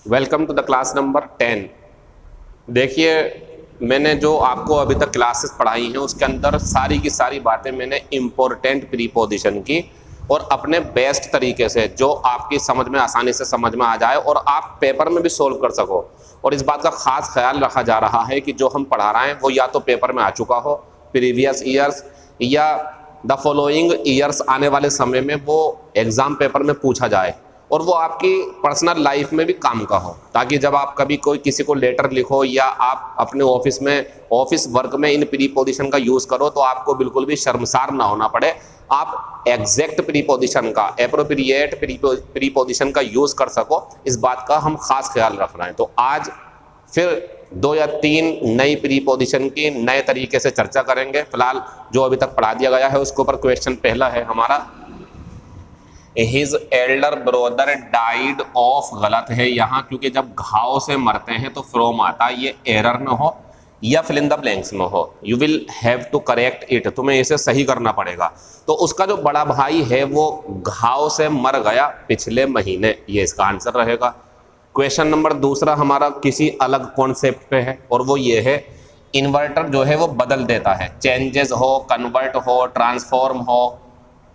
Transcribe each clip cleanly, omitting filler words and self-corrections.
Welcome to the class number 10। देखिए, मैंने जो आपको अभी तक क्लासेस पढ़ाई हैं उसके अंदर सारी की सारी बातें मैंने इम्पोर्टेंट प्रीपोजिशन की और अपने बेस्ट तरीके से जो आपकी समझ में आसानी से समझ में आ जाए और आप पेपर में भी सोल्व कर सको। और इस बात का खास ख्याल रखा जा रहा है कि जो हम पढ़ा रहे हैं वो या तो पेपर में आ चुका हो प्रीवियस ईयर्स या द फॉलोइंग ईयर्स आने वाले समय में वो एग्ज़ाम पेपर में पूछा जाए और वो आपकी पर्सनल लाइफ में भी काम का हो, ताकि जब आप कभी कोई किसी को लेटर लिखो या आप अपने ऑफिस में ऑफिस वर्क में इन प्रीपोजिशन का यूज़ करो तो आपको बिल्कुल भी शर्मसार ना होना पड़े। आप एग्जैक्ट प्रीपोजिशन का, एप्रोप्रिएट प्रीपोजिशन का यूज़ कर सको, इस बात का हम खास ख्याल रख रहे हैं। तो आज फिर 2 या 3 नई प्रीपोजिशन की नए तरीके से चर्चा करेंगे। फिलहाल जो अभी तक पढ़ा दिया गया है उसके ऊपर क्वेश्चन पहला है हमारा, his Elder brother died of, गलत है यहाँ, क्योंकि जब घाव से मरते हैं तो फ्रॉम आता है, ये एरर में हो या फिल इन द ब्लैंक्स में हो। You will have to correct it, तुम्हें इसे सही करना पड़ेगा। तो उसका जो बड़ा भाई है वो घाव से मर गया पिछले महीने, ये इसका आंसर रहेगा। क्वेश्चन नंबर दूसरा हमारा किसी अलग कॉन्सेप्ट पे है और वो ये है, इन्वर्टर जो है वो बदल देता है, चेंजेस हो, कन्वर्ट हो, ट्रांसफॉर्म हो,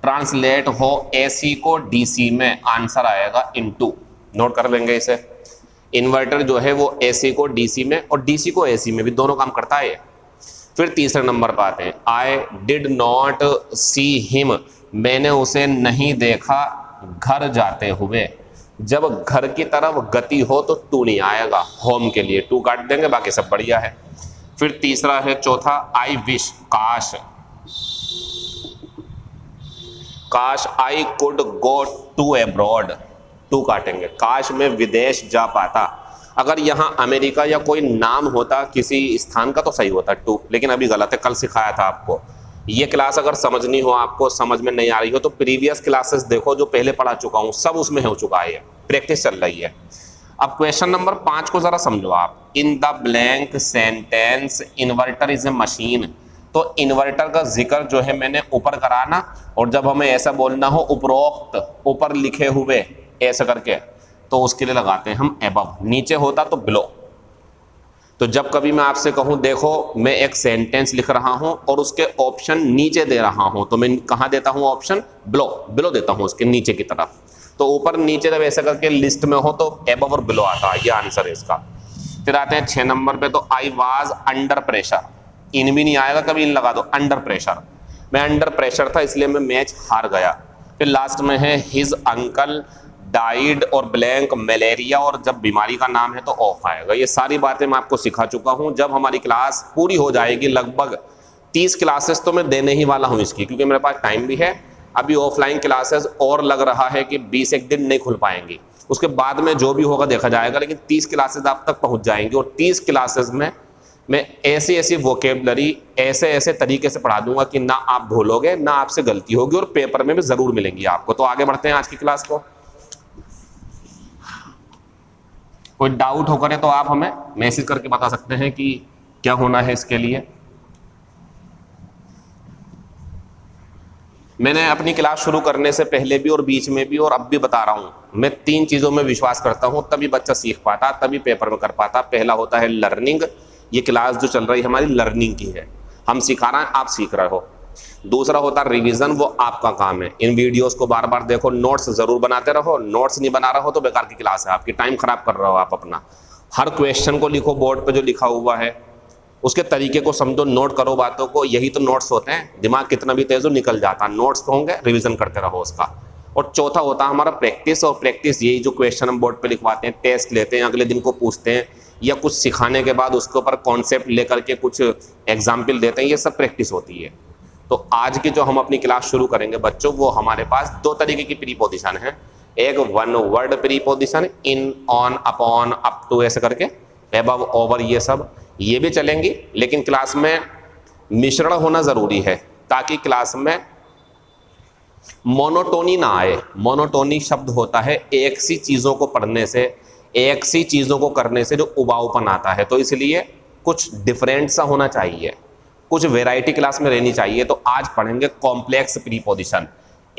ट्रांसलेट हो एसी को डीसी में, आंसर आएगा इनटू। नोट कर लेंगे इसे, इन्वर्टर जो है वो एसी को डीसी में और डीसी को एसी में भी दोनों काम करता है। फिर तीसरे नंबर पर आते हैं, I did not see him, मैंने उसे नहीं देखा घर जाते हुए। जब घर की तरफ गति हो तो टू नहीं आएगा, होम के लिए टू काट देंगे, बाकी सब बढ़िया है। फिर तीसरा है चौथा, आई विश, काश, काश I could go to abroad, टू काटेंगे, काश मैं विदेश जा पाता। अगर यहाँ अमेरिका या कोई नाम होता किसी स्थान का तो सही होता टू, लेकिन अभी गलत है, कल सिखाया था आपको। ये क्लास अगर समझनी हो, आपको समझ में नहीं आ रही हो तो प्रीवियस क्लासेस देखो जो पहले पढ़ा चुका हूँ, सब उसमें हो चुका है, प्रैक्टिस चल रही है। अब क्वेश्चन नंबर 5 को जरा समझो आप, in the blank sentence inverter is a machine. तो इन्वर्टर का जिक्र जो है मैंने ऊपर कराना, और जब हमें ऐसा बोलना हो उपरोक्त, ऊपर लिखे हुए ऐसा करके, तो उसके लिए लगाते हैं हम एबव, नीचे होता तो बिलो। तो जब कभी मैं आपसे कहूं देखो मैं एक सेंटेंस लिख रहा हूं और उसके ऑप्शन नीचे दे रहा हूं, तो मैं कहां देता हूं ऑप्शन, बिलो, बिलो देता हूं उसके नीचे की तरफ। तो ऊपर नीचे जब ऐसा करके लिस्ट में हो तो एबव और बिलो आता है, ये आंसर है इसका। फिर आते हैं 6 नंबर पे, तो आई वाज अंडर प्रेशर, इन भी नहीं आएगा, कभी इन लगा दो, अंडर प्रेशर, मैं अंडर प्रेशर था इसलिए मैं मैच हार गया। फिर लास्ट में है हिज अंकल डाइड और ब्लैंक मलेरिया, और जब बीमारी का नाम है तो ऑफ आएगा। ये सारी बातें मैं आपको सिखा चुका हूं। जब हमारी क्लास पूरी हो जाएगी, लगभग 30 क्लासेस तो मैं देने ही वाला हूं इसकी, क्योंकि मेरे पास टाइम भी है। अभी ऑफलाइन क्लासेस और लग रहा है कि 20 एक दिन नहीं खुल पाएंगी, उसके बाद में जो भी होगा देखा जाएगा, लेकिन 30 क्लासेस आप तक पहुँच जाएंगी। और 30 क्लासेस में मैं ऐसी ऐसी वोकेबलरी ऐसे ऐसे तरीके से पढ़ा दूंगा कि ना आप भूलोगे ना आपसे गलती होगी, और पेपर में भी जरूर मिलेंगी आपको। तो आगे बढ़ते हैं आज की क्लास को। कोई डाउट हो करे तो आप हमें मैसेज करके बता सकते हैं कि क्या होना है इसके लिए। मैंने अपनी क्लास शुरू करने से पहले भी और बीच में भी और अब भी बता रहा हूं, मैं 3 चीजों में विश्वास करता हूं, तभी बच्चा सीख पाता, तभी पेपर में कर पाता। पहला होता है लर्निंग, ये क्लास जो चल रही है हमारी लर्निंग की है, हम सिखा रहे हैं, आप सीख रहे हो। दूसरा होता है रिवीजन, वो आपका काम है, इन वीडियोस को बार बार देखो, नोट्स जरूर बनाते रहो, नोट्स नहीं बना रहा हो तो बेकार की क्लास है आपकी, टाइम खराब कर रहे हो आप अपना। हर क्वेश्चन को लिखो बोर्ड पे जो लिखा हुआ है, उसके तरीके को समझो, नोट करो बातों को, यही तो नोट्स होते हैं। दिमाग कितना भी तेज हो निकल जाता, नोट्स तो होंगे, रिविजन करते रहो उसका। और चौथा होता है हमारा प्रैक्टिस, और प्रैक्टिस यही जो क्वेश्चन हम बोर्ड पे लिखवाते हैं, टेस्ट लेते हैं, अगले दिन को पूछते हैं, या कुछ सिखाने के बाद उसके ऊपर कॉन्सेप्ट लेकर के कुछ एग्जाम्पल देते हैं, ये सब प्रैक्टिस होती है। तो आज की जो हम अपनी क्लास शुरू करेंगे बच्चों, वो हमारे पास 2 तरीके की प्रीपोजिशन है, एक one word preposition, in, on, upon, up to, ऐसे करके, अबव, ओवर, ये सब ये भी चलेंगी, लेकिन क्लास में मिश्रण होना जरूरी है ताकि क्लास में मोनोटोनी ना आए। मोनोटोनी शब्द होता है एक सी चीज़ों को पढ़ने से, एक सी चीज़ों को करने से जो उबाऊपन आता है, तो इसलिए कुछ डिफरेंट सा होना चाहिए, कुछ वैरायटी क्लास में रहनी चाहिए। तो आज पढ़ेंगे कॉम्प्लेक्स प्रीपोजिशन,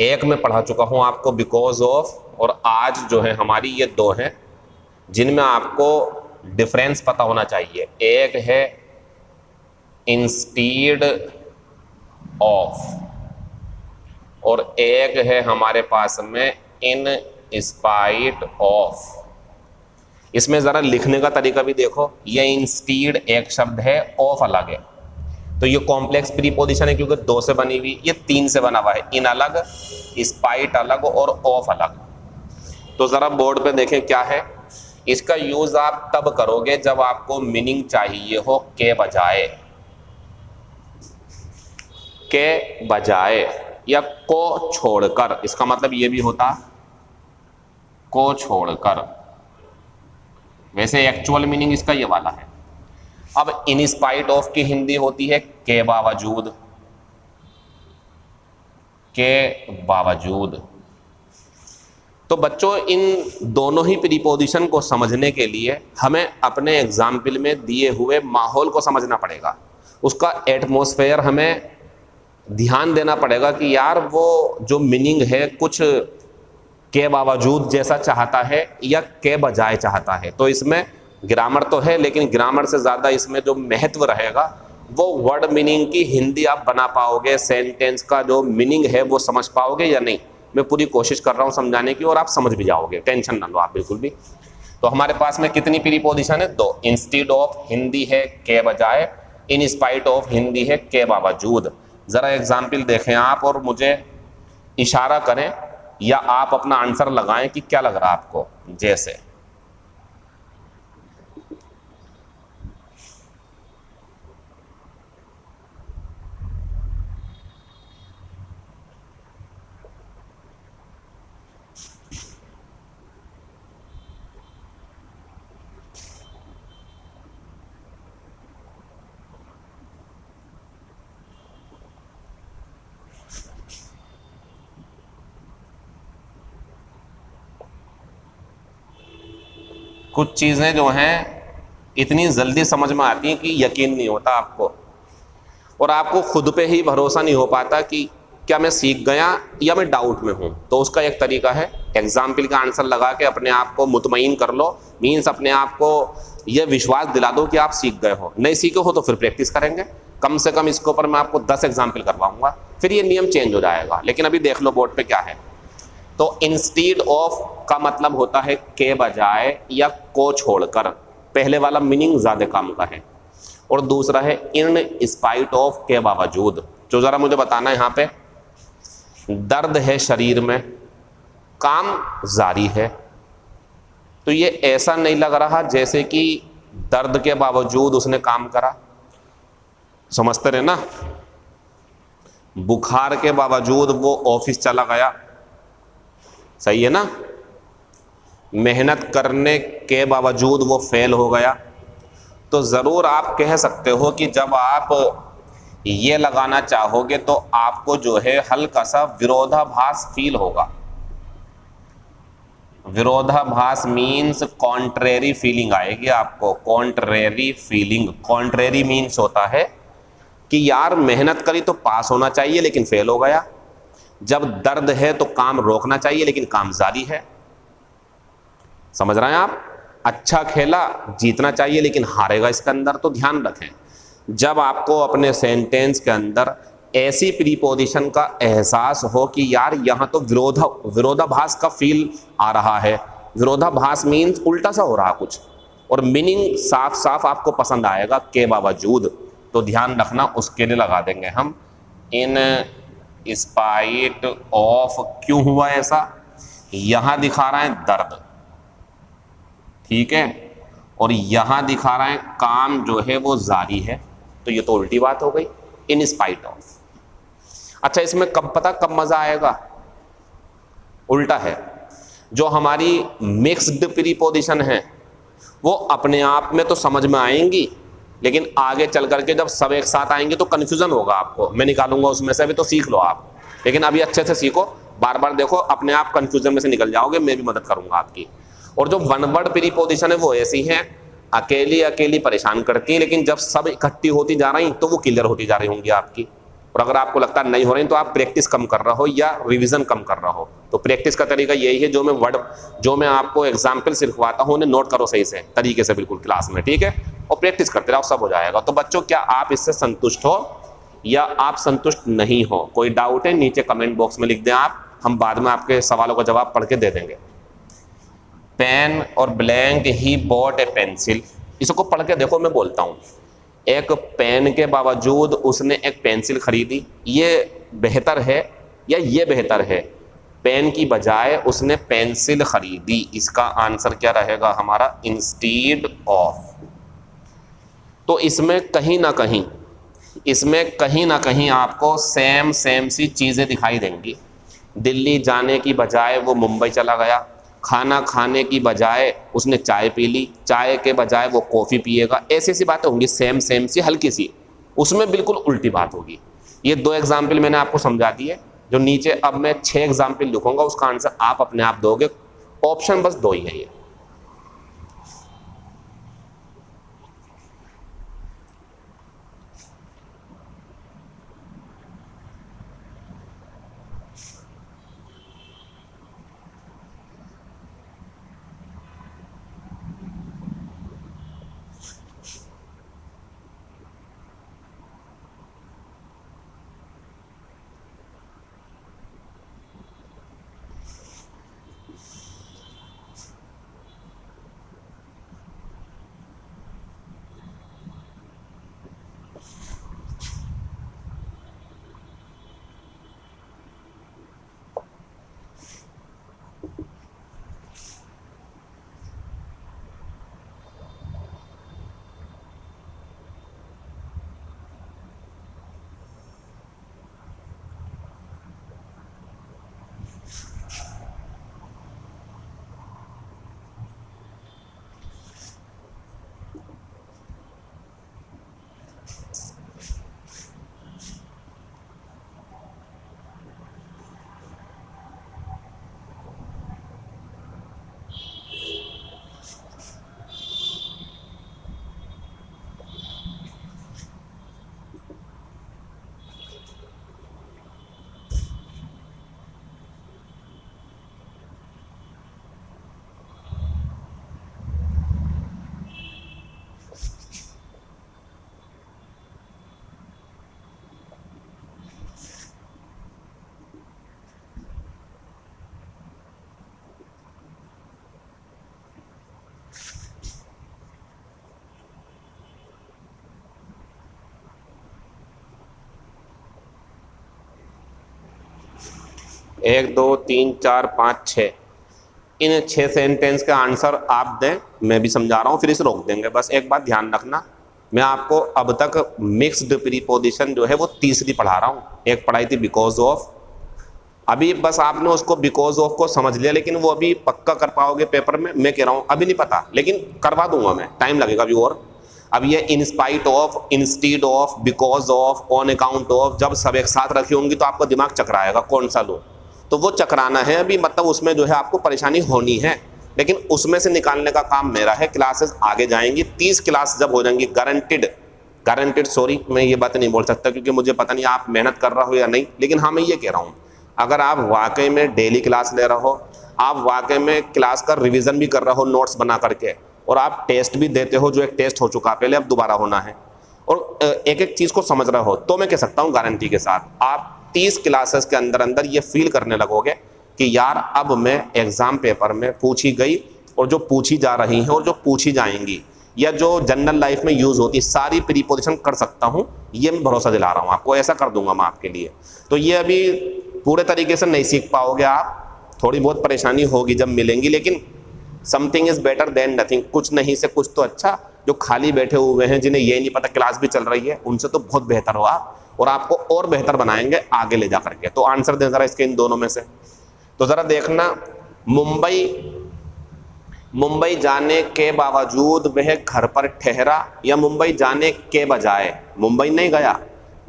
एक मैं पढ़ा चुका हूँ आपको बिकॉज ऑफ, और आज जो है हमारी ये दो हैं जिनमें आपको डिफरेंस पता होना चाहिए। एक है इंस्टीड ऑफ और एक है हमारे पास में इन स्पाइट ऑफ। इसमें ज़रा लिखने का तरीका भी देखो, ये इंस्टीड एक शब्द है, ऑफ अलग है, तो ये कॉम्प्लेक्स प्रीपोजिशन है क्योंकि दो से बनी हुई, ये तीन से बना हुआ है, इन अलग, स्पाइट अलग और ऑफ अलग। तो ज़रा बोर्ड पे देखें क्या है। इसका यूज़ आप तब करोगे जब आपको मीनिंग चाहिए हो के बजाय, के बजाय या को छोड़कर। इसका मतलब ये भी होता को छोड़कर, वैसे एक्चुअल मीनिंग इसका ये वाला है। अब इन स्पाइट ऑफ की हिंदी होती है के बावजूद, के बावजूद। तो बच्चों इन दोनों ही प्रीपोजिशन को समझने के लिए हमें अपने एग्जाम्पल में दिए हुए माहौल को समझना पड़ेगा, उसका एटमॉस्फेयर हमें ध्यान देना पड़ेगा कि यार वो जो मीनिंग है कुछ के बावजूद जैसा चाहता है या के बजाय चाहता है। तो इसमें ग्रामर तो है, लेकिन ग्रामर से ज़्यादा इसमें जो महत्व रहेगा वो वर्ड मीनिंग की हिंदी आप बना पाओगे, सेंटेंस का जो मीनिंग है वो समझ पाओगे या नहीं। मैं पूरी कोशिश कर रहा हूँ समझाने की और आप समझ भी जाओगे, टेंशन ना लो आप बिल्कुल भी। तो हमारे पास में कितनी प्रीपोजिशन है? दो। इंस्टीड ऑफ हिंदी है के बजाय, इन स्पाइट ऑफ हिंदी है के बावजूद। ज़रा एग्जाम्पल देखें आप और मुझे इशारा करें या आप अपना आंसर लगाएं कि क्या लग रहा है आपको। जैसे कुछ चीज़ें जो हैं इतनी जल्दी समझ में आती हैं कि यकीन नहीं होता आपको, और आपको खुद पे ही भरोसा नहीं हो पाता कि क्या मैं सीख गया या मैं डाउट में हूँ। तो उसका एक तरीका है, एग्जाम्पल का आंसर लगा के अपने आप को मुतमईन कर लो, मीन्स अपने आप को यह विश्वास दिला दो कि आप सीख गए हो। नहीं सीखे हो तो फिर प्रैक्टिस करेंगे, कम से कम इसके ऊपर मैं आपको 10 एग्जाम्पल करवाऊंगा, फिर ये नियम चेंज हो जाएगा। लेकिन अभी देख लो बोर्ड पे क्या है। तो इंस्टीड ऑफ का मतलब होता है के बजाय या को छोड़कर, पहले वाला मीनिंग ज़्यादा काम का है। और दूसरा है इन स्पाइट ऑफ के बावजूद। जो ज़रा मुझे बताना है यहाँ पे, दर्द है शरीर में, काम जारी है, तो ये ऐसा नहीं लग रहा जैसे कि दर्द के बावजूद उसने काम करा। समझते रहे ना, बुखार के बावजूद वो ऑफिस चला गया, सही है ना। मेहनत करने के बावजूद वो फेल हो गया। तो ज़रूर आप कह सकते हो कि जब आप ये लगाना चाहोगे तो आपको जो है हल्का सा विरोधाभास फील होगा। विरोधाभास मीन्स कॉन्ट्रेरी फीलिंग आएगी आपको, कॉन्ट्रेरी फीलिंग। कॉन्ट्रेरी मीन्स होता है कि यार मेहनत करी तो पास होना चाहिए लेकिन फेल हो गया। जब दर्द है तो काम रोकना चाहिए लेकिन काम जारी है। समझ रहे हैं आप? अच्छा खेला, जीतना चाहिए लेकिन हारेगा इसके अंदर। तो ध्यान रखें, जब आपको अपने सेंटेंस के अंदर ऐसी प्रीपोजिशन का एहसास हो कि यार यहाँ तो विरोधाभास का फील आ रहा है। विरोधाभास मीन्स उल्टा सा हो रहा कुछ, और मीनिंग साफ साफ आपको पसंद आएगा के बावजूद। तो ध्यान रखना, उसके लिए लगा देंगे हम इन स्पाइट ऑफ। क्यों हुआ ऐसा? यहां दिखा रहा है दर्द, ठीक है, और यहां दिखा रहा है काम जो है वो जारी है, तो ये तो उल्टी बात हो गई, इन स्पाइट ऑफ। अच्छा, इसमें कब पता कब मजा आएगा? उल्टा है। जो हमारी मिक्स्ड प्रीपोजिशन है वो अपने आप में तो समझ में आएंगी, लेकिन आगे चल करके जब सब एक साथ आएंगे तो कन्फ्यूजन होगा आपको। मैं निकालूंगा उसमें से भी, तो सीख लो आप, लेकिन अभी अच्छे से सीखो, बार बार देखो, अपने आप कन्फ्यूजन में से निकल जाओगे, मैं भी मदद करूंगा आपकी। और जो वन वर्ड प्रीपोजिशन है वो ऐसी है, अकेली अकेली परेशान करती है, लेकिन जब सब इकट्ठी होती जा रही तो वो क्लियर होती जा रही होंगी आपकी। और अगर आपको लगता नहीं हो रही तो आप प्रैक्टिस कम कर रहे हो या रिवीजन कम कर रहे हो। तो प्रैक्टिस का तरीका यही है, जो मैं आपको एग्जाम्पल सिखवाता हूँ उन्हें नोट करो सही से तरीके से बिल्कुल क्लास में, ठीक है, और प्रैक्टिस करते रहो, सब हो जाएगा। तो बच्चों क्या आप इससे संतुष्ट हो या आप संतुष्ट नहीं हो? कोई डाउट है नीचे कमेंट बॉक्स में लिख दें आप, हम बाद में आपके सवालों का जवाब पढ़ के दे देंगे। पेन और blank he bought A pencil, इसको पढ़ के देखो, मैं बोलता हूँ। एक पेन के बावजूद उसने एक पेंसिल खरीदी, ये बेहतर है या ये बेहतर है? पेन की बजाय उसने पेंसिल खरीदी। इसका आंसर क्या रहेगा हमारा? Instead of. तो इसमें कहीं ना कहीं आपको सेम सी चीज़ें दिखाई देंगी। दिल्ली जाने की बजाय वो मुंबई चला गया, खाना खाने की बजाय उसने चाय पी ली, चाय के बजाय वो कॉफ़ी पिएगा। ऐसी सी बातें होंगी सेम सी हल्की सी, उसमें बिल्कुल उल्टी बात होगी। ये 2 एग्जाम्पल मैंने आपको समझा दिए, जो नीचे अब मैं 6 एग्जाम्पल लिखूंगा, उसका आंसर आप अपने आप दोगे। ऑप्शन बस 2 ही है ये। एक, दो, तीन, चार, 5, 6, इन 6 सेंटेंस का आंसर आप दें, मैं भी समझा रहा हूँ, फिर इसे रोक देंगे। बस एक बात ध्यान रखना, मैं आपको अब तक मिक्स्ड प्रीपोजिशन जो है वो तीसरी पढ़ा रहा हूँ। एक पढ़ाई थी बिकॉज ऑफ, अभी बस आपने उसको बिकॉज ऑफ को समझ लिया, लेकिन वो अभी पक्का कर पाओगे पेपर में मैं कह रहा हूँ अभी नहीं पता, लेकिन करवा दूंगा मैं, टाइम लगेगा अभी और। अब ये in spite of, instead of, because of, on account of, जब सब एक साथ रखी होंगी तो आपका दिमाग चकराएगा कौन सा लो, तो वो चकराना है अभी, मतलब उसमें जो है आपको परेशानी होनी है, लेकिन उसमें से निकालने का काम मेरा है। क्लासेस आगे जाएंगी, 30 क्लास जब हो जाएंगी गारंटेड सॉरी मैं ये बात नहीं बोल सकता क्योंकि मुझे पता नहीं आप मेहनत कर रहे हो या नहीं, लेकिन हाँ मैं ये कह रहा हूँ अगर आप वाकई में डेली क्लास ले रहे हो, आप वाकई में क्लास का रिवीजन भी कर रहे हो नोट्स बना करके, और आप टेस्ट भी देते हो, जो एक टेस्ट हो चुका पहले अब दोबारा होना है, और एक एक चीज़ को समझ रहे हो, तो मैं कह सकता हूँ गारंटी के साथ आप 30 क्लासेस के अंदर अंदर ये फील करने लगोगे कि यार अब मैं एग्ज़ाम पेपर में पूछी गई और जो पूछी जा रही हैं और जो पूछी जाएंगी या जो जनरल लाइफ में यूज़ होती सारी प्रीपोजिशन कर सकता हूँ, ये मैं भरोसा दिला रहा हूँ आपको, ऐसा कर दूंगा मैं आपके लिए। तो ये अभी पूरे तरीके से नहीं सीख पाओगे आप, थोड़ी बहुत परेशानी होगी जब मिलेंगी, लेकिन something is better than nothing, कुछ नहीं से कुछ तो अच्छा। जो खाली बैठे हुए हैं जिन्हें ये नहीं पता क्लास भी चल रही है, उनसे तो बहुत बेहतर हो आप, और आपको और बेहतर बनाएंगे आगे ले जा करके। तो आंसर दें ज़रा इसके इन दोनों में से। तो ज़रा देखना, मुंबई जाने के बावजूद वह घर पर ठहरा, या मुंबई जाने के बजाय, मुंबई नहीं गया,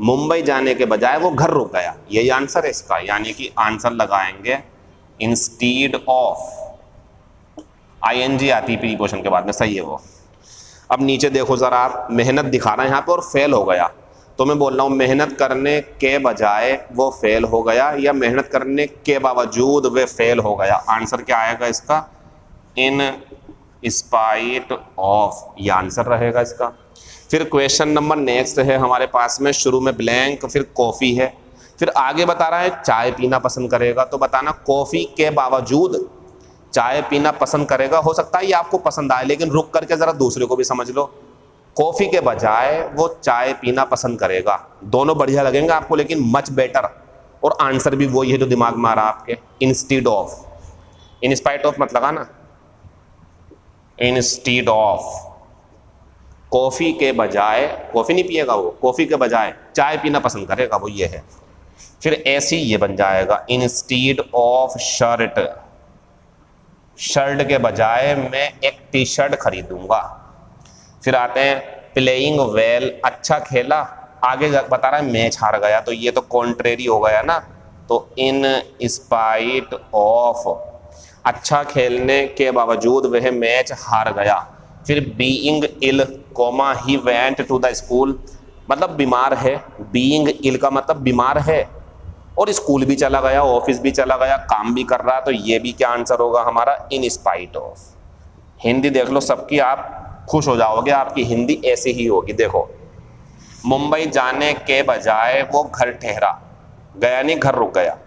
मुंबई जाने के बजाय वो घर रुक गया, यही आंसर है इसका। यानी कि आंसर लगाएंगे इंस्टीड ऑफ, आईएनजी आती प्रीपोजिशन के बाद में, सही है वो। अब नीचे देखो ज़रा, आप मेहनत दिखा रहे हैं यहाँ पे और फेल हो गया। तो मैं बोल रहा हूँ मेहनत करने के बजाय वो फेल हो गया, या मेहनत करने के बावजूद वे फेल हो गया। आंसर क्या आएगा इसका? इन स्पाइट ऑफ, ये आंसर रहेगा इसका। फिर क्वेश्चन नंबर नेक्स्ट है हमारे पास में, शुरू में ब्लैंक, फिर कॉफ़ी है, फिर आगे बता रहा है चाय पीना पसंद करेगा। तो बताना कॉफ़ी के बावजूद चाय पीना पसंद करेगा। हो सकता है ये आपको पसंद आए, लेकिन रुक करके ज़रा दूसरे को भी समझ लो। कॉफ़ी के बजाय वो चाय पीना पसंद करेगा। दोनों बढ़िया लगेंगे आपको, लेकिन मच बेटर, और आंसर भी वही है जो दिमाग में आ रहा आपके, instead of. In spite of मत लगाना, इंस्टीड ऑफ। कॉफ़ी के बजाय, कॉफ़ी नहीं पिएगा वो, कॉफ़ी के बजाय चाय पीना पसंद करेगा वो, ये है। फिर ऐसी ये बन जाएगा इंस्टीड ऑफ शर्ट, शर्ट के बजाय मैं एक टी शर्ट खरीदूंगा। फिर आते हैं प्लेइंग वेल, अच्छा खेला, आगे बता रहा है मैच हार गया, तो ये तो कॉन्ट्रेरी हो गया ना। तो इन स्पाइट ऑफ, अच्छा खेलने के बावजूद वह मैच हार गया। फिर being ill comma he went to the school, मतलब बीमार है, बीइंग इल का मतलब बीमार है, और स्कूल भी चला गया, ऑफिस भी चला गया, काम भी कर रहा, तो ये भी क्या आंसर होगा हमारा? In spite of. हिंदी देख लो सबकी, आप खुश हो जाओगे, आपकी हिंदी ऐसी ही होगी। देखो, मुंबई जाने के बजाय वो घर ठहरा, गया नहीं, घर रुक गया।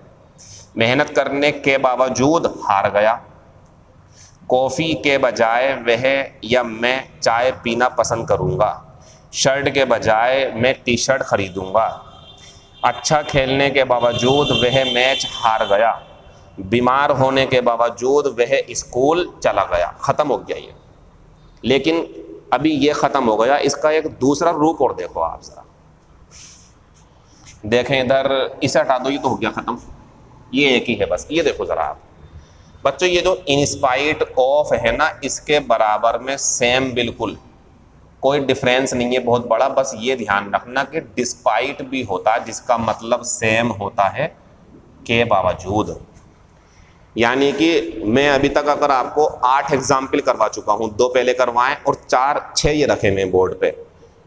मेहनत करने के बावजूद हार गया। कॉफ़ी के बजाय वह या मैं चाय पीना पसंद करूंगा। शर्ट के बजाय मैं टी शर्ट खरीदूंगा। अच्छा खेलने के बावजूद वह मैच हार गया। बीमार होने के बावजूद वह स्कूल चला गया। ख़त्म हो गया ये। लेकिन अभी ये ख़त्म हो गया, इसका एक दूसरा रूप और देखो आप ज़रा। देखें इधर, इसे हटा दो, ये तो हो गया ख़त्म, ये एक ही है बस। ये देखो ज़रा आप बच्चों, ये जो इंस्पाइट ऑफ है ना, इसके बराबर में सेम, बिल्कुल कोई डिफरेंस नहीं है बहुत बड़ा। बस ये ध्यान रखना कि डिस्पाइट भी होता है जिसका मतलब सेम होता है के बावजूद। यानी कि मैं अभी तक अगर आपको 8 एग्जाम्पल करवा चुका हूँ, 2 पहले करवाएं और 4-6 ये रखे मैं बोर्ड पे।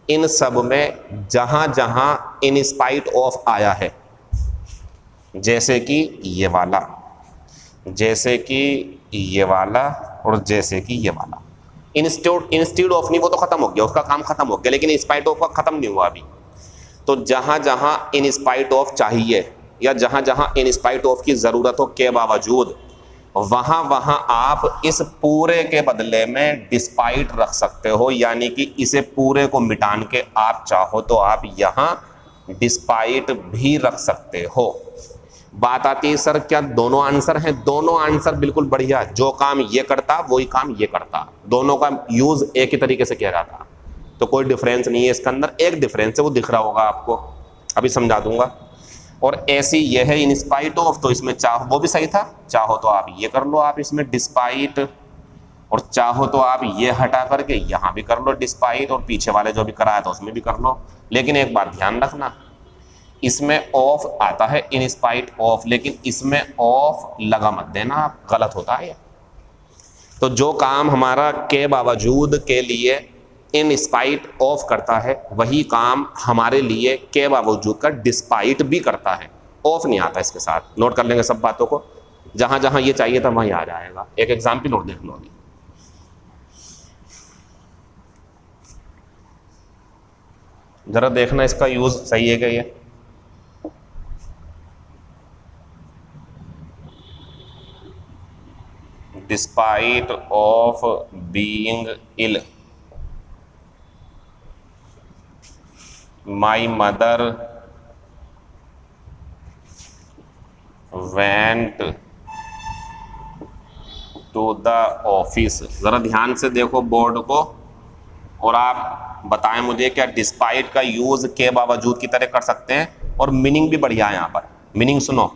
इन सब में जहाँ जहाँ इन स्पाइट ऑफ आया है, जैसे कि ये वाला, जैसे कि ये वाला, और जैसे कि ये वाला, इंस्टीड ऑफ नहीं, वो तो खत्म हो गया, उसका काम खत्म हो गया, लेकिन स्पाइट ऑफ का खत्म नहीं हुआ अभी। तो जहाँ जहाँ इन स्पाइट ऑफ चाहिए, या जहाँ जहाँ इन स्पाइट ऑफ की ज़रूरत हो के बावजूद, वहाँ वहाँ आप इस पूरे के बदले में डिस्पाइट रख सकते हो। यानी कि इसे पूरे को मिटान के आप चाहो तो आप यहाँ डिस्पाइट भी रख सकते हो। बात आती है सर क्या दोनों आंसर हैं? दोनों आंसर बिल्कुल बढ़िया, जो काम ये करता वही काम ये करता, दोनों का यूज़ एक ही तरीके से किया जाता, तो कोई डिफरेंस नहीं है इसके अंदर। एक डिफरेंस है, वो दिख रहा होगा आपको, अभी समझा दूंगा। और ऐसी ये है इन स्पाइट ऑफ, तो इसमें चाहो, वो भी सही था, चाहो तो आप ये कर लो, आप इसमें डिस्पाइट, और चाहो तो आप ये हटा करके यहाँ भी कर लो डिस्पाइट, और पीछे वाले जो भी कराया था उसमें भी कर लो। लेकिन एक बात ध्यान रखना, इसमें ऑफ आता है इन स्पाइट ऑफ, लेकिन इसमें ऑफ लगा मत देना आप, गलत होता है। तो जो काम हमारा के बावजूद के लिए इन स्पाइट ऑफ करता है, वही काम हमारे लिए के बावजूद का डिस्पाइट भी करता है। ऑफ नहीं आता इसके साथ। नोट कर लेंगे सब बातों को, जहां जहां ये चाहिए था वहीं आ जाएगा। एक एग्जाम्पल और देख लो अभी। जरा देखना इसका यूज सही है क्या ये। Despite of being ill, my mother went to the office. जरा ध्यान से देखो बोर्ड को, और आप बताएं मुझे क्या डिस्पाइट का यूज के बावजूद की तरह कर सकते हैं। और मीनिंग भी बढ़िया है यहाँ पर। मीनिंग सुनो,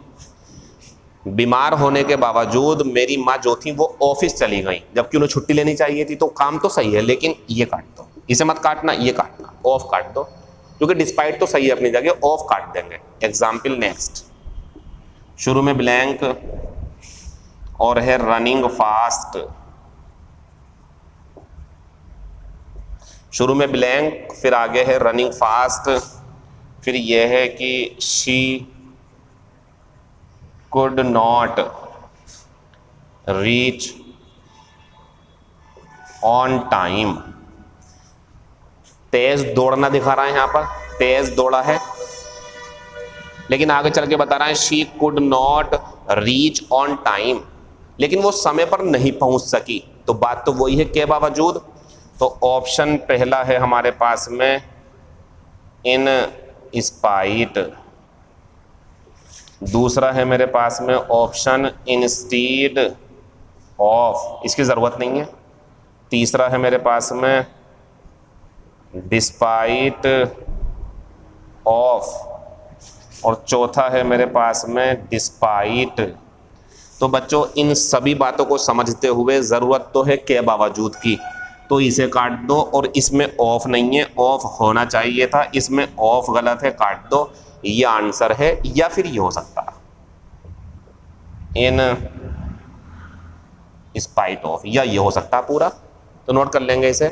बीमार होने के बावजूद मेरी माँ जो थी वो ऑफिस चली गई, जबकि उन्हें छुट्टी लेनी चाहिए थी। तो काम तो सही है, लेकिन ये काट दो, इसे मत काटना, ये काटना, ऑफ काट दो, क्योंकि डिस्पाइट तो सही है अपनी जगह, ऑफ काट देंगे। एग्जाम्पल नेक्स्ट, शुरू में ब्लैंक और है रनिंग फास्ट। शुरू में ब्लैंक, फिर आगे है रनिंग फास्ट, फिर यह है कि she could not reach on time. तेज दौड़ना दिखा रहा है यहां पर, तेज दौड़ा है, लेकिन आगे चल के बता रहा है she could not reach on time, लेकिन वो समय पर नहीं पहुंच सकी। तो बात तो वही है के बावजूद। तो ऑप्शन पहला है हमारे पास में इन स्पाइट, दूसरा है मेरे पास में ऑप्शन इंस्टीड ऑफ, इसकी जरूरत नहीं है, तीसरा है मेरे पास में डिस्पाइट ऑफ, और चौथा है मेरे पास में डिस्पाइट। तो बच्चों इन सभी बातों को समझते हुए ज़रूरत तो है के बावजूद की, तो इसे काट दो, और इसमें ऑफ नहीं है, ऑफ होना चाहिए था, इसमें ऑफ गलत है, काट दो, ये आंसर है। या फिर ये हो सकता इन स्पाइट ऑफ, या ये हो सकता पूरा, तो नोट कर लेंगे इसे।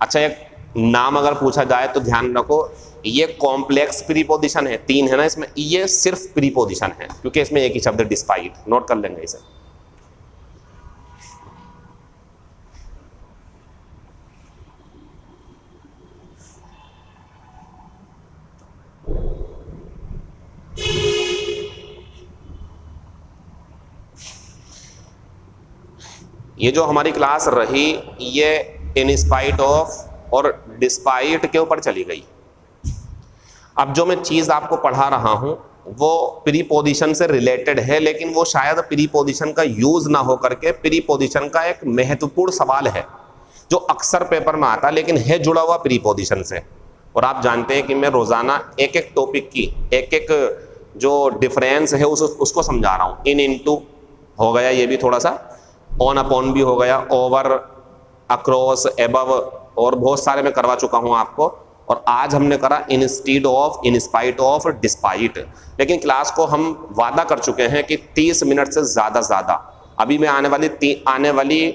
अच्छा, एक नाम अगर पूछा जाए तो ध्यान रखो, ये कॉम्प्लेक्स प्रीपोजिशन है, 3 है ना इसमें, ये सिर्फ प्रीपोजिशन है क्योंकि इसमें एक ही शब्द डिस्पाइट, नोट कर लेंगे इसे। ये जो हमारी क्लास रही ये इन स्पाइट ऑफ और डिस्पाइट के ऊपर चली गई। अब जो मैं चीज़ आपको पढ़ा रहा हूं वो प्रीपोजिशन से रिलेटेड है, लेकिन वो शायद प्रीपोजिशन का यूज ना हो करके प्रीपोजिशन का एक महत्वपूर्ण सवाल है जो अक्सर पेपर में आता है, लेकिन है जुड़ा हुआ प्रीपोजिशन से। और आप जानते हैं कि मैं रोजाना एक एक टॉपिक की एक एक जो डिफरेंस है उसको समझा रहा हूं। इन इनटू हो गया, ये भी थोड़ा सा, ऑन अपॉन भी हो गया, ओवर, अक्रॉस, एबव, और बहुत सारे मैं करवा चुका हूं आपको। और आज हमने करा instead of, in spite of, despite. लेकिन क्लास को हम वादा कर चुके हैं कि 30 मिनट से ज़्यादा अभी मैं आने वाली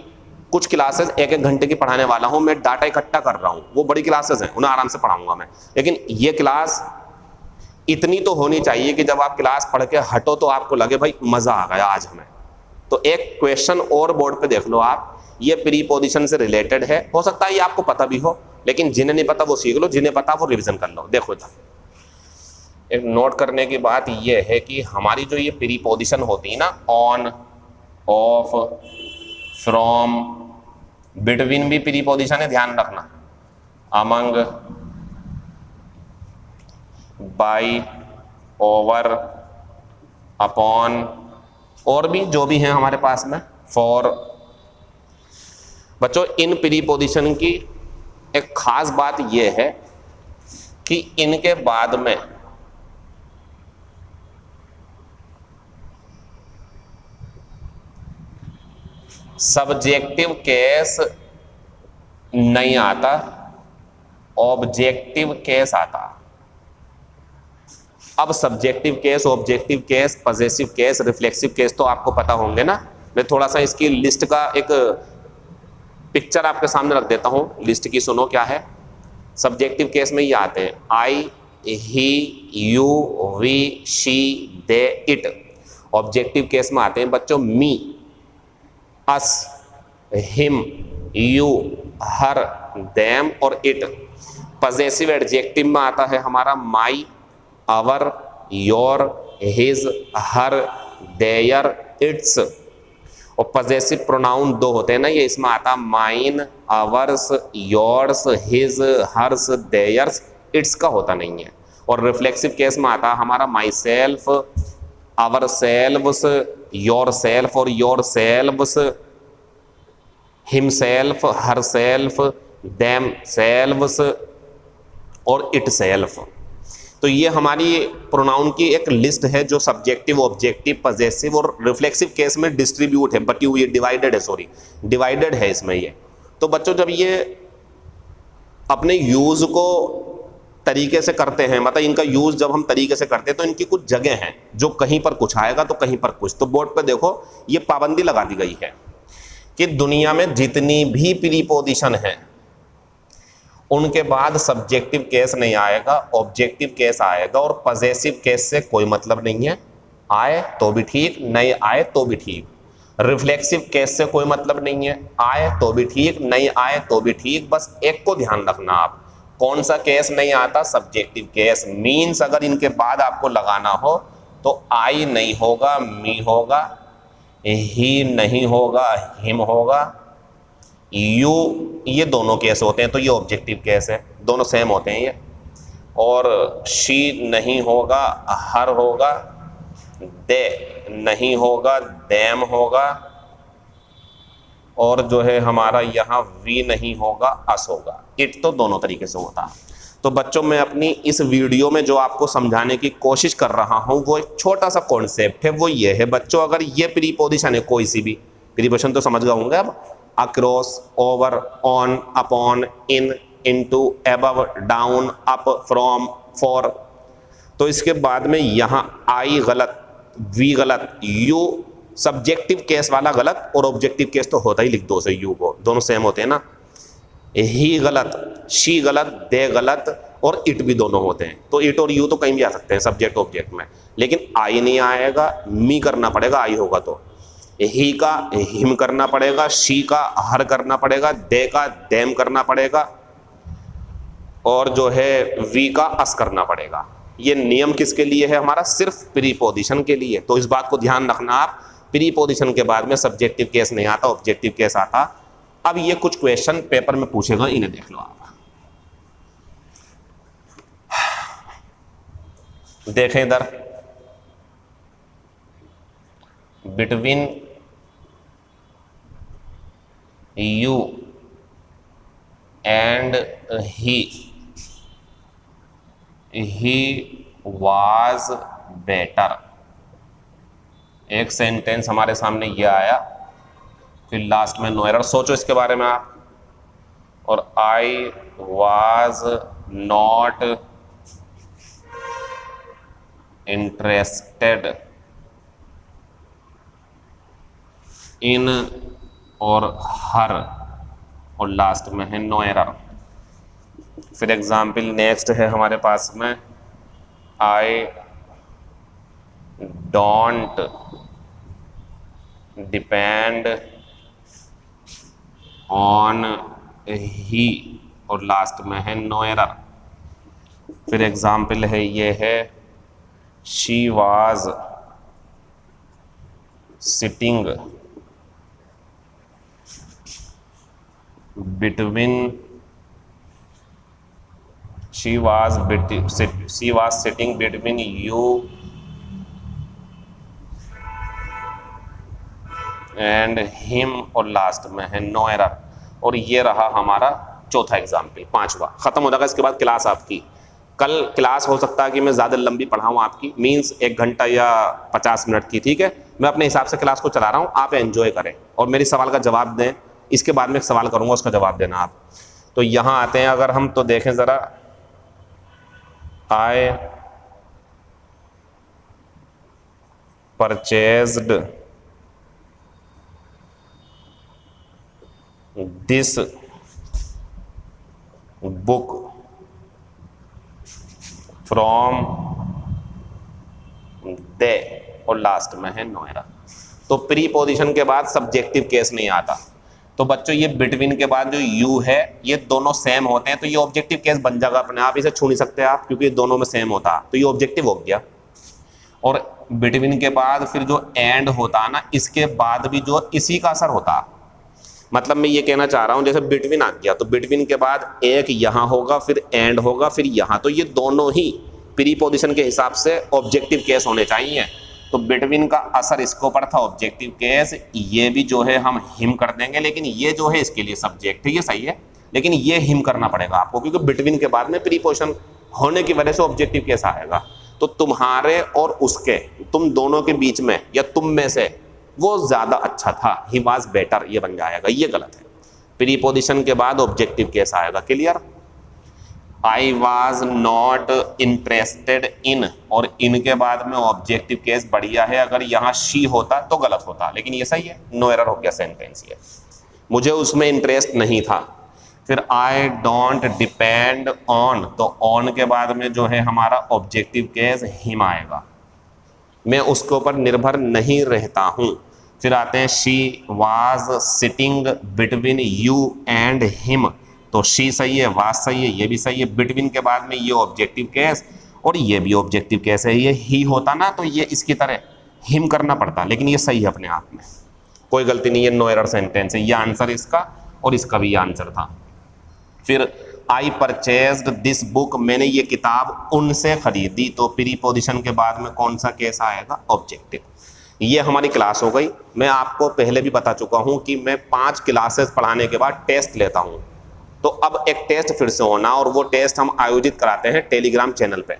कुछ क्लासेस 1-1 घंटे की पढ़ाने वाला हूं। मैं डाटा इकट्ठा कर रहा हूं, वो बड़ी क्लासेस हैं, उन्हें आराम से पढ़ाऊंगा मैं, लेकिन ये क्लास इतनी तो होनी चाहिए कि जब आप क्लास पढ़ के हटो तो आपको लगे भाई मज़ा आ गया आज हमें। तो एक क्वेश्चन और बोर्ड पे देख लो आप, ये प्रीपोजिशन से रिलेटेड है, हो सकता है ये आपको पता भी हो, लेकिन जिन्हें नहीं पता वो सीख लो, जिन्हें पता वो रिवीजन कर लो। देखो इधर एक नोट करने की बात ये है कि हमारी जो ये प्रीपोजिशन होती है ना, ऑन, ऑफ, फ्रॉम, बिटवीन भी प्रीपोजिशन है, ध्यान रखना, अमंग, बाय, ओवर, अपॉन, और भी जो भी हैं हमारे पास में, फॉर। बच्चों इन प्रीपोजिशन की एक खास बात यह है कि इनके बाद में सब्जेक्टिव केस नहीं आता, ऑब्जेक्टिव केस आता। अब subjective case, objective case, possessive case, reflexive case तो आपको पता होंगे ना। मैं थोड़ा सा इसकी लिस्ट का एक पिक्चर आपके सामने रख देता हूं, लिस्ट की सुनो क्या है। सब्जेक्टिव केस में ये आते हैं I, he, you, we, she, they, it. Objective case में आते हैं बच्चों me, us, him, you, her, them और इट। पजेसिव एडजेक्टिव में आता है हमारा my, our, your, his, her, their, its. और पजेसिव प्रोनाउन 2 होते हैं ना, ये इसमें आता mine, ours, yours, his, hers, theirs, its का होता नहीं है। और रिफ्लेक्सिव केस में आता हमारा myself, ourselves, yourself और yourselves, himself, herself, themselves और इट सेल्फ। तो ये हमारी प्रोनाउन की एक लिस्ट है जो सब्जेक्टिव, ऑब्जेक्टिव, पजेसिव और रिफ्लेक्सिव केस में डिस्ट्रीब्यूट है, बटी हुई, डिवाइडेड है, सॉरी डिवाइडेड है इसमें ये। तो बच्चों जब ये अपने यूज को तरीके से करते हैं, मतलब इनका यूज जब हम तरीके से करते हैं तो इनकी कुछ जगह हैं जो कहीं पर कुछ आएगा तो कहीं पर कुछ। तो बोर्ड पे देखो ये पाबंदी लगा दी गई है कि दुनिया में जितनी भी प्रीपोजिशन है उनके बाद सब्जेक्टिव केस नहीं आएगा, ऑब्जेक्टिव केस आएगा। और पॉजेसिव केस से कोई मतलब नहीं है, आए तो भी ठीक, नहीं आए तो भी ठीक। रिफ्लेक्सिव केस से कोई मतलब नहीं है, आए तो भी ठीक, नहीं आए तो भी ठीक। बस एक को ध्यान रखना आप, कौन सा केस नहीं आता, सब्जेक्टिव केस। मीन्स अगर इनके बाद आपको लगाना हो तो आई नहीं होगा, मी होगा, ही नहीं होगा, हिम होगा, यू, ये दोनों केस होते हैं तो ये ऑब्जेक्टिव केस है, दोनों सेम होते हैं ये। और शी नहीं होगा, हर होगा, दे नहीं होगा, देम होगा, और जो है हमारा यहाँ वी नहीं होगा, अस होगा। इट तो दोनों तरीके से होता है। तो बच्चों मैं अपनी इस वीडियो में जो आपको समझाने की कोशिश कर रहा हूँ वो एक छोटा सा कॉन्सेप्ट है, वो ये है बच्चों, अगर ये प्रीपोजिशन है, कोई सी भी प्रीपोजिशन तो समझ गए होंगे अब, across, over, on, upon, in, into, above, down, up, from, for, तो इसके बाद में यहाँ आई गलत, वी गलत, यू सब्जेक्टिव केस वाला गलत, और ऑब्जेक्टिव केस तो होता ही लिख दो से यू को, दोनों सेम होते हैं ना। ही गलत, शी गलत, दे गलत, और इट भी दोनों होते हैं। तो इट और यू तो कहीं भी आ सकते हैं सब्जेक्ट ऑब्जेक्ट में, लेकिन आई नहीं आएगा, मी करना पड़ेगा आई होगा तो, ही का हिम करना पड़ेगा, शी का हर करना पड़ेगा, दे का देम करना पड़ेगा, और जो है वी का अस करना पड़ेगा। ये नियम किसके लिए है हमारा, सिर्फ प्रीपोजिशन के लिए। तो इस बात को ध्यान रखना आप, प्रीपोजिशन के बाद में सब्जेक्टिव केस नहीं आता, ऑब्जेक्टिव केस आता। अब ये कुछ क्वेश्चन पेपर में पूछेगा, इन्हें देख लो आप। देखें इधर, between you and he was better. एक सेंटेंस हमारे सामने ये आया, फिर लास्ट में नो एरर। सोचो इसके बारे में आप। और I was not interested in, और हर, और लास्ट में है नो एरर। फिर एग्जाम्पल नेक्स्ट है हमारे पास में, आई डोंट डिपेंड ऑन ही, और लास्ट में है नो एरर। फिर एग्जाम्पल है ये है, she was sitting between, she was sitting between you and him, और लास्ट में है नो एरर। और ये रहा हमारा चौथा एग्जाम्पल, पांचवा। खत्म हो जाएगा इसके बाद क्लास आपकी। कल क्लास हो सकता है कि मैं ज़्यादा लंबी पढ़ाऊँ आपकी, मीन्स 1 घंटा या 50 मिनट की, ठीक है। मैं अपने हिसाब से क्लास को चला रहा हूँ, आप एंजॉय करें और मेरी सवाल का जवाब दें। इसके बाद में एक सवाल करूँगा, उसका जवाब देना आप। तो यहाँ आते हैं अगर हम, तो देखें ज़रा, I purchased this book from they, और लास्ट में है नो एरर। तो प्रीपोजिशन के बाद सब्जेक्टिव केस नहीं आता। तो बच्चों ये बिटवीन के बाद जो यू है, ये दोनों सेम होते हैं, तो ये ऑब्जेक्टिव केस बन जाएगा अपने आप, इसे छू नहीं सकते आप क्योंकि ये दोनों में सेम होता, तो ये ऑब्जेक्टिव हो गया। और बिटवीन के बाद फिर जो एंड होता ना, इसके बाद भी जो इसी का असर होता, मतलब मैं ये कहना चाह रहा हूँ, जैसे बिटवीन आ गया तो बिटवीन के बाद एक यहाँ होगा, फिर एंड होगा, फिर यहाँ, तो ये दोनों ही प्रीपोजिशन के हिसाब से ऑब्जेक्टिव केस होने चाहिए। तो बिटवीन का असर इसको पर था, ऑब्जेक्टिव केस। ये भी जो है हम हिम कर देंगे, लेकिन ये जो है इसके लिए सब्जेक्ट है, ये सही है, लेकिन ये हिम करना पड़ेगा आपको क्योंकि बिटवीन के बाद में प्रीपोजिशन होने की वजह से ऑब्जेक्टिव केस आएगा। तो तुम्हारे और उसके, तुम दोनों के बीच में या तुम में से वो ज़्यादा अच्छा था, ही वाज बेटर, ये बन जाएगा, ये गलत है। प्रीपोजिशन के बाद ऑब्जेक्टिव केस आएगा। Clear? I was not interested in, और इन के बाद में ऑब्जेक्टिव केस बढ़िया है। अगर यहाँ शी होता तो गलत होता, लेकिन ये सही है, नो एरर हो गया सेंटेंस ये। मुझे उसमें इंटरेस्ट नहीं था। फिर आई डोंट डिपेंड ऑन, तो ऑन के बाद में जो है हमारा ऑब्जेक्टिव केस हिम आएगा, मैं उसके ऊपर निर्भर नहीं रहता हूँ। फिर आते हैं she was sitting between you and him, तो शी सही है, वाज सही है, ये भी सही है। बिटवीन के बाद में ये ऑब्जेक्टिव केस और ये भी ऑब्जेक्टिव केस है। ये ही होता ना तो ये इसकी तरह हिम करना पड़ता, लेकिन ये सही है अपने आप में, कोई गलती नहीं है, नो एरर सेंटेंस है। ये आंसर इसका और इसका भी ये आंसर था। फिर आई परचेज्ड दिस बुक, मैंने ये किताब उनसे खरीदी, तो प्रीपोजिशन के बाद में कौन सा केस आएगा, ऑब्जेक्टिव। ये हमारी क्लास हो गई। मैं आपको पहले भी बता चुका हूँ कि मैं 5 क्लासेस पढ़ाने के बाद टेस्ट लेता हूँ, तो अब एक टेस्ट फिर से होना, और वो टेस्ट हम आयोजित कराते हैं टेलीग्राम चैनल पे।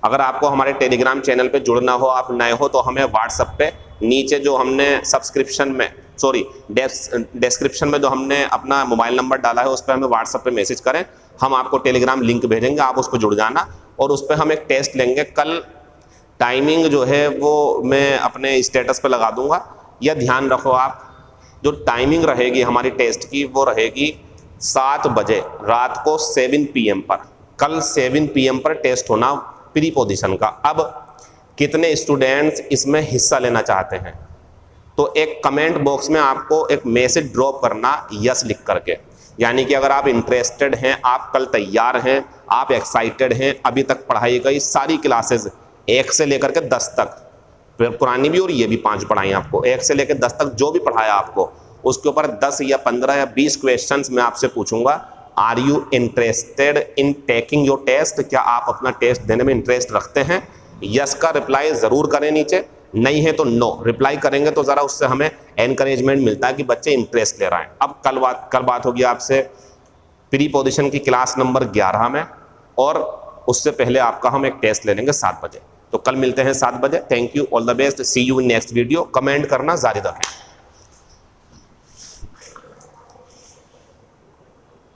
अगर आपको हमारे टेलीग्राम चैनल पे जुड़ना हो, आप नए हो, तो हमें व्हाट्सएप पे नीचे जो हमने सब्सक्रिप्शन में डिस्क्रिप्शन में जो हमने अपना मोबाइल नंबर डाला है उस पर हमें व्हाट्सएप पे मैसेज करें, हम आपको टेलीग्राम लिंक भेजेंगे, आप उस पर जुड़ जाना और उस पर हम एक टेस्ट लेंगे। कल टाइमिंग जो है वो मैं अपने स्टेटस पे लगा दूंगा, या ध्यान रखो आप, जो टाइमिंग रहेगी हमारी टेस्ट की वो रहेगी 7 बजे रात को 7 PM पर। कल 7 PM पर टेस्ट होना प्रीपोजिशन का। अब कितने स्टूडेंट्स इसमें हिस्सा लेना चाहते हैं, तो एक कमेंट बॉक्स में आपको एक मैसेज ड्रॉप करना यस लिख करके, यानी कि अगर आप इंटरेस्टेड हैं, आप कल तैयार हैं, आप एक्साइटेड हैं, अभी तक पढ़ाई गई सारी क्लासेस 1 से लेकर के 10 तक, पुरानी भी और ये भी 5 पढ़ाई आपको, 1 से लेकर 10 तक जो भी पढ़ाया आपको, उसके ऊपर 10 या 15 या 20 क्वेश्चंस मैं आपसे पूछूंगा। Are you interested in taking your test, क्या आप अपना टेस्ट देने में इंटरेस्ट रखते हैं? यस का रिप्लाई ज़रूर करें नीचे, नहीं है तो नो रिप्लाई करेंगे, तो ज़रा उससे हमें एनकरेजमेंट मिलता है कि बच्चे इंटरेस्ट ले रहे हैं। अब कल बात होगी आपसे प्रीपोजिशन की क्लास नंबर 11 में, और उससे पहले आपका हम एक टेस्ट ले लेंगे 7 बजे। तो कल मिलते हैं 7 बजे। Thank you, all the best, see you in next video. Comment करना जारी रखें।